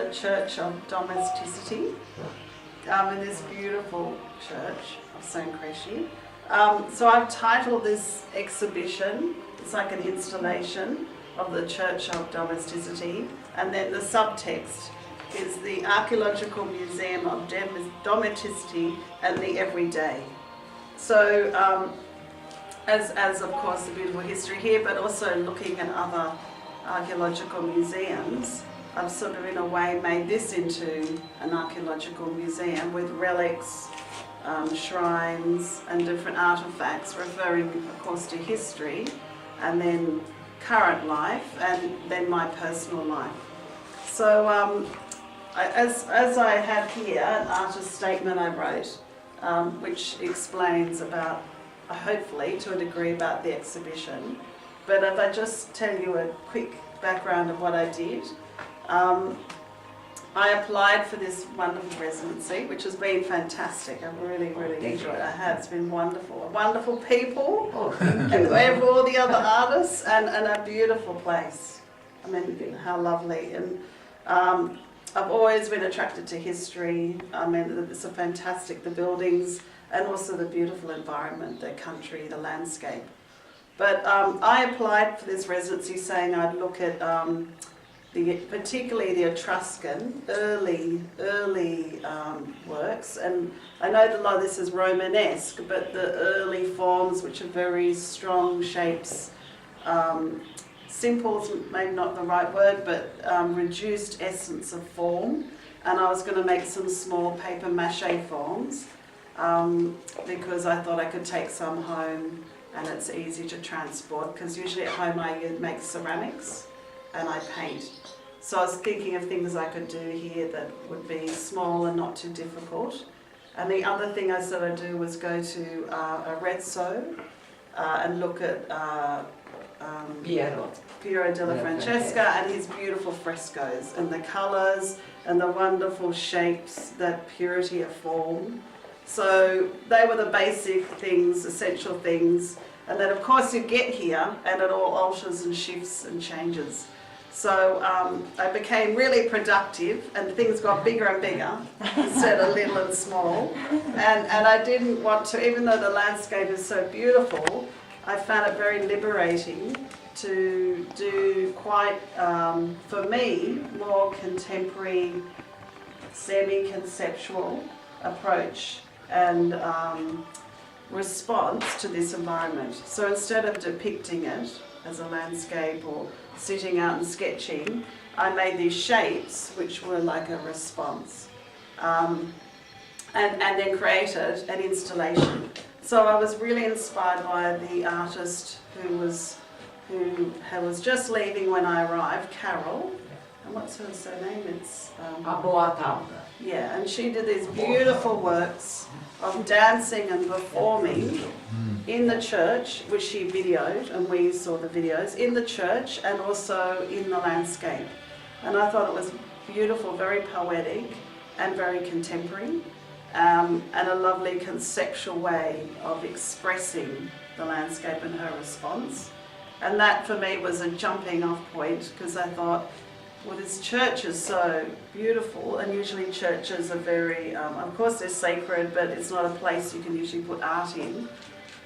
the Church of Domesticity in this beautiful church of St. Cresci. So I've titled this exhibition, it's like an installation of the Church of Domesticity, and then the subtext is the Archaeological Museum of Domesticity and the Everyday. So as of course the beautiful history here, but also looking at other archaeological museums, I've sort of in a way made this into an archaeological museum with relics, shrines and different artefacts referring of course to history, and then current life, and then my personal life. So as I have here an artist statement I wrote, which explains about, hopefully to a degree, about the exhibition. But if I just tell you a quick background of what I did, I applied for this wonderful residency, which has been fantastic. I've really, really enjoyed it. I have. It's been wonderful. Wonderful people, and all the other artists, and a beautiful place. I mean, how lovely. And I've always been attracted to history. I mean, it's a fantastic, the buildings, and also the beautiful environment, the country, the landscape. But I applied for this residency saying I'd look at particularly the Etruscan early works, and I know that a lot of this is Romanesque, but the early forms, which are very strong shapes, simple is maybe not the right word, but reduced essence of form. And I was going to make some small paper mache forms because I thought I could take some home and it's easy to transport, because usually at home I make ceramics and I paint. So I was thinking of things I could do here that would be small and not too difficult. And the other thing I said I'd do was go to Arezzo and look at Piero della Francesca and his beautiful frescoes and the colours and the wonderful shapes, that purity of form. So they were the basic things, essential things, and then of course you get here and it all alters and shifts and changes. So I became really productive and things got bigger and bigger instead of little and small. And I didn't want to, even though the landscape is so beautiful, I found it very liberating to do quite, for me, more contemporary, semi-conceptual approach and response to this environment. So instead of depicting it as a landscape or sitting out and sketching, I made these shapes which were like a response, and then created an installation. So I was really inspired by the artist who was just leaving when I arrived, Carol. And what's her surname? It's yeah, and she did these beautiful works of dancing and performing in the church, which she videoed, and we saw the videos, in the church and also in the landscape. And I thought it was beautiful, very poetic and very contemporary, and a lovely conceptual way of expressing the landscape and her response. And that for me was a jumping off point, because I thought, well, this church is so beautiful, and usually churches are very, of course they're sacred, but it's not a place you can usually put art in,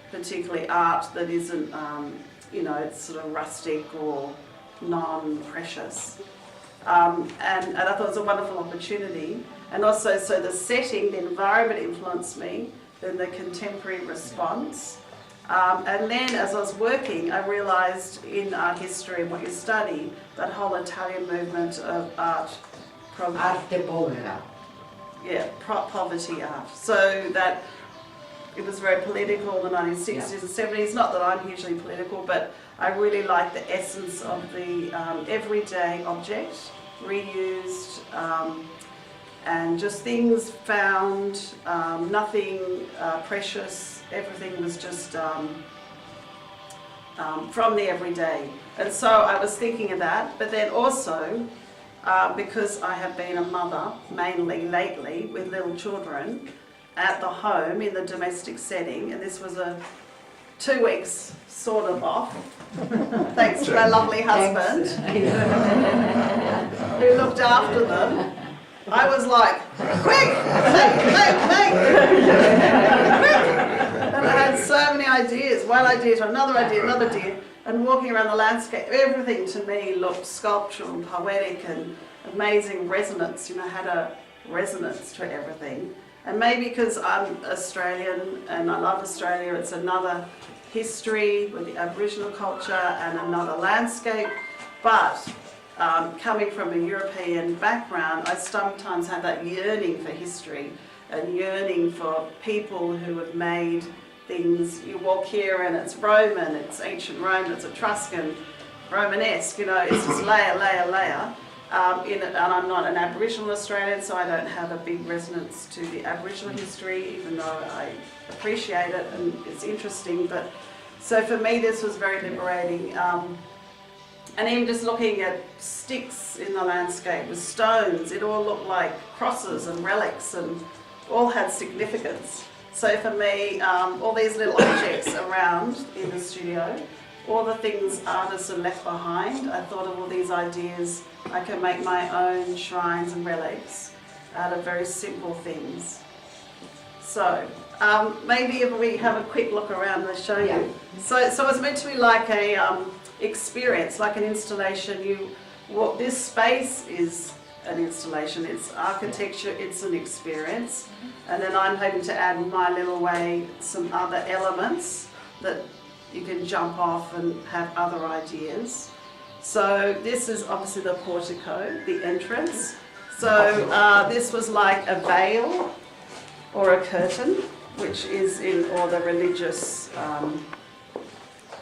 particularly art that isn't, you know, it's sort of rustic or non-precious. And I thought it was a wonderful opportunity. And also, so the setting, the environment influenced me, then the contemporary response. And then as I was working, I realised in art history and what you study, that whole Italian movement of art. Arte povera. Yeah, poverty art. So that it was very political in the 1960s and 70s. Not that I'm hugely political, but I really like the essence of the everyday object, reused, and just things found, nothing precious. Everything was just from the everyday. And so I was thinking of that, but then also because I have been a mother, mainly lately, with little children, at the home in the domestic setting, and this was a 2 weeks sort of off, thanks to my lovely husband. who looked after them, I was like, quick, make, quick. And I had so many ideas, one idea to another idea, and walking around the landscape, everything to me looked sculptural and poetic and amazing resonance, had a resonance to everything. And maybe because I'm Australian and I love Australia, it's another history with the Aboriginal culture and another landscape, but coming from a European background, I sometimes have that yearning for history and yearning for people who have made things. You walk here and it's Roman, it's ancient Rome, it's Etruscan, Romanesque, it's just layer. And I'm not an Aboriginal Australian, so I don't have a big resonance to the Aboriginal history, even though I appreciate it and it's interesting. But so for me, this was very liberating. And even just looking at sticks in the landscape with stones, it all looked like crosses and relics and all had significance. So for me, all these little objects around in the studio, all the things artists have left behind, I thought of all these ideas. I can make my own shrines and relics out of very simple things. So maybe if we have a quick look around, I'll show you. So it's meant to be like a experience, like an installation. This space is an installation, it's architecture, it's an experience, and then I'm hoping to add my little way some other elements that you can jump off and have other ideas. So this is obviously the portico, the entrance. So this was like a veil or a curtain, which is in all the religious art.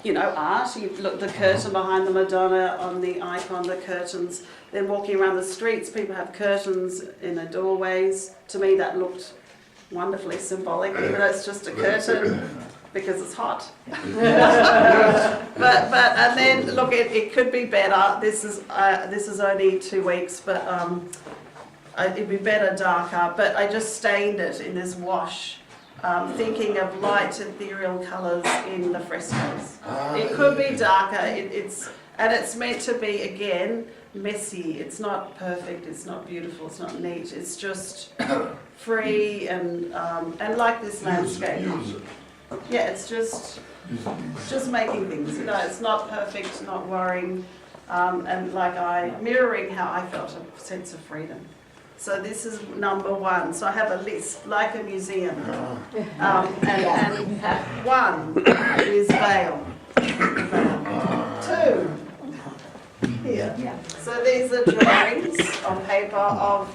You look, the curtain behind the Madonna on the icon, the curtains. Then walking around the streets, people have curtains in the doorways. To me, that looked wonderfully symbolic, even though it's just a curtain because it's hot. but and then look, it could be better. This is only 2 weeks, but it'd be better darker. But I just stained it in this wash. Thinking of light ethereal colours in the frescoes. It could be darker, it's meant to be, again, messy. It's not perfect, it's not beautiful, it's not neat, it's just free and like this landscape. Yeah, it's just making things, it's not perfect, not worrying, and mirroring how I felt a sense of freedom. So this is number 1. So I have a list, like a museum. And 1 is veil. 2, here. So these are drawings on paper of,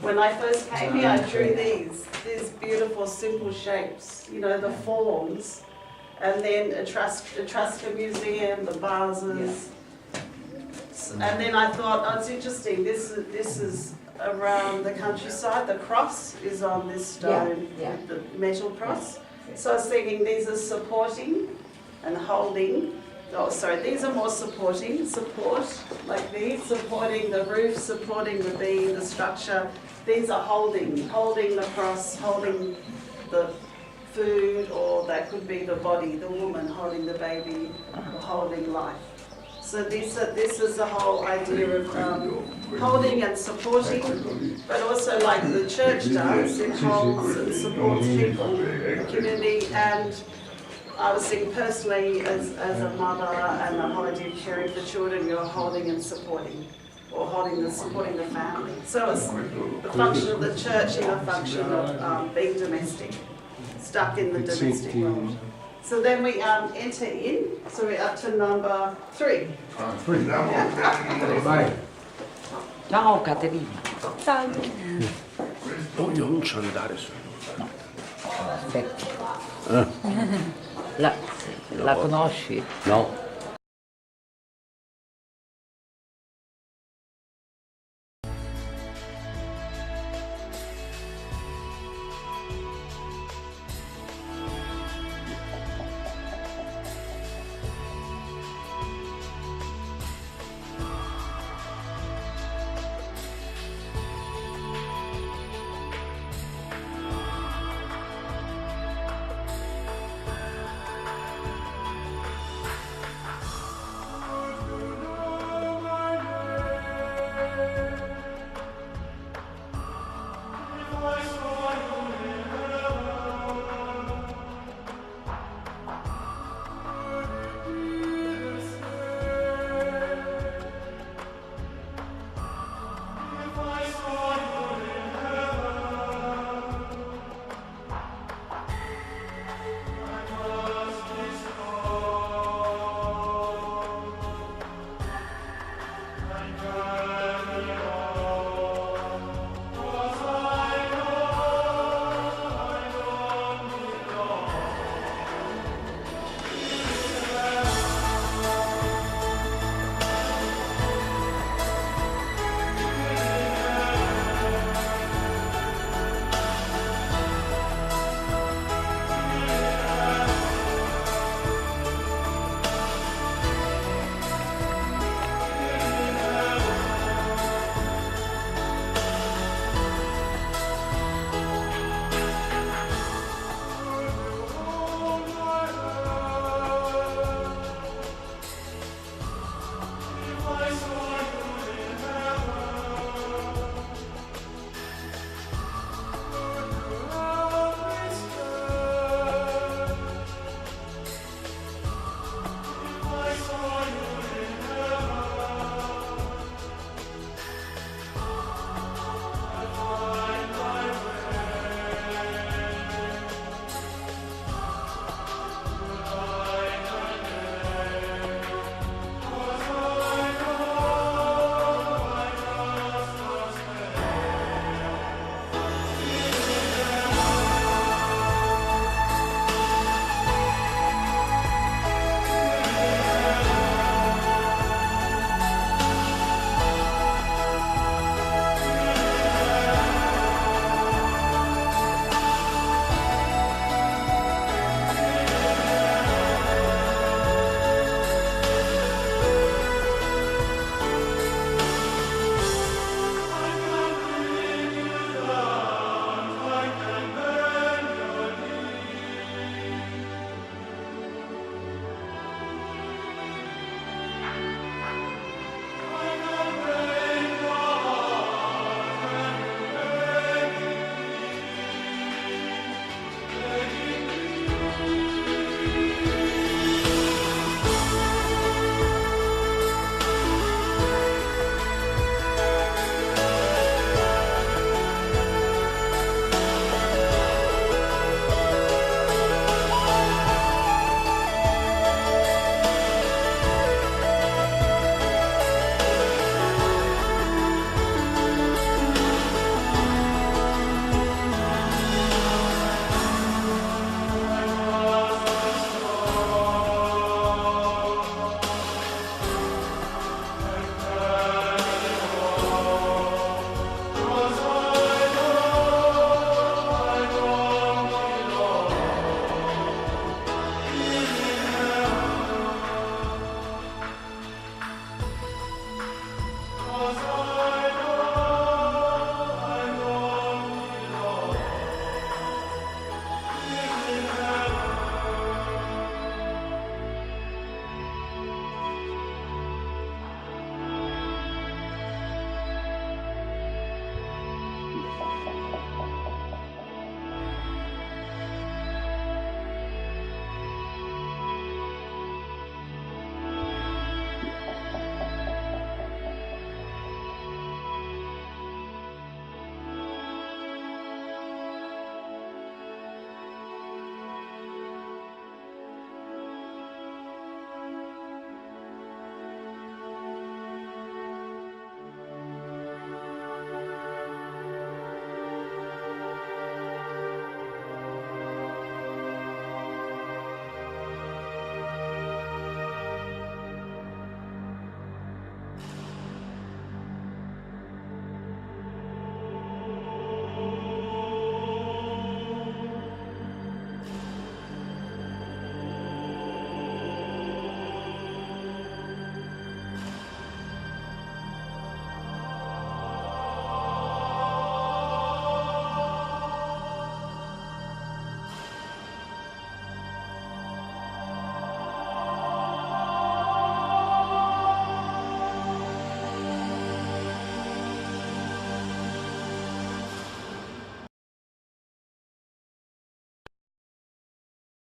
when I first came here, I drew these beautiful, simple shapes, the forms. And then Etruscan Museum, the vases. And then I thought, it's interesting, this is around the countryside. The cross is on this stone, the metal cross. So I was thinking these are supporting and holding. Oh, sorry, these are more support, like these, supporting the roof, supporting the beam, the structure. These are holding the cross, holding the food, or that could be the body, the woman holding the baby, or holding life. So this is the whole idea of holding and supporting, but also like the church does, it holds and supports people, community, and I was thinking personally as a mother and the whole idea of caring for children, you're holding and supporting, or supporting the family. So it's the function of the church and the function of being domestic, stuck in the domestic world. So then we enter in, so we're up to number 3. Ciao Caterina. Ciao. Voglio non andare su. No, aspetta. La conosci? No. my